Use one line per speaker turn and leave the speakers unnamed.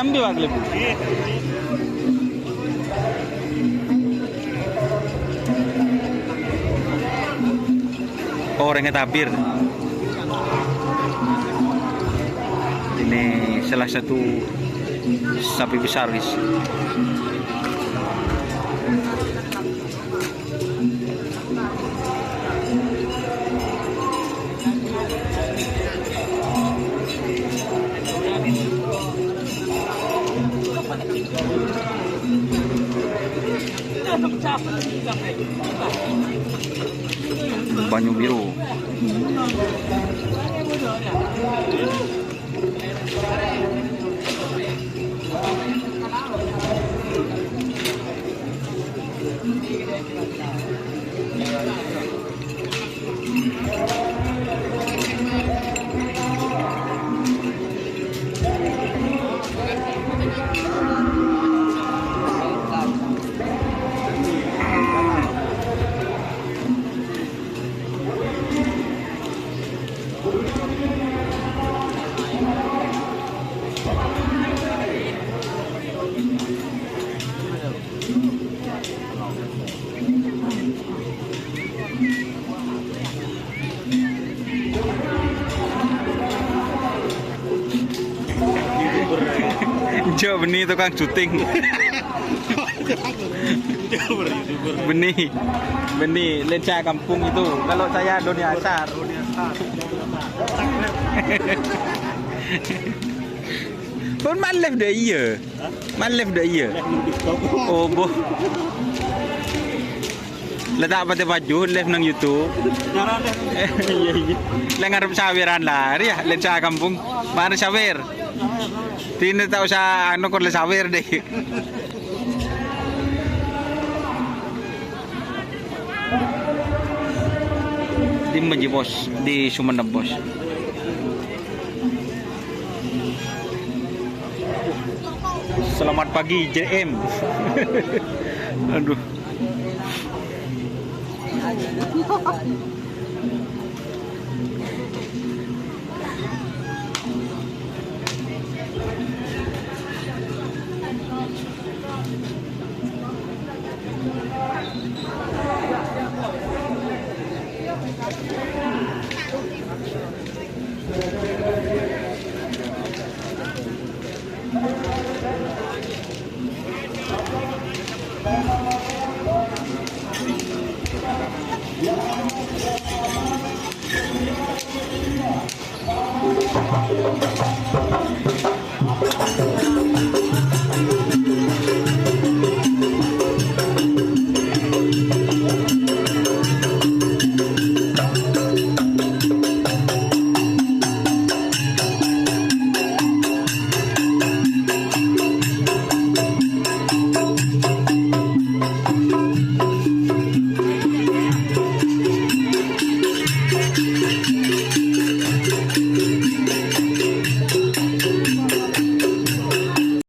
Jambi waklip. Oh, orangnya tabir. Ini salah satu sapi besar, guys. Banyu biru. Jo, benih tukang syuting. Benih lensa kampung itu. Kalau saya Doni Asar. Pun malef dah iya. Malef dah iya. Oh, boh. Letak pakai baju live nang YouTube. Lah ngarep sawiran lah, ya lensa kampung. Mari sawir. Tidak tahu sa ano ko sawir deh. Di Menji bos, di Sumeneb bos. Selamat pagi JM. Aduh.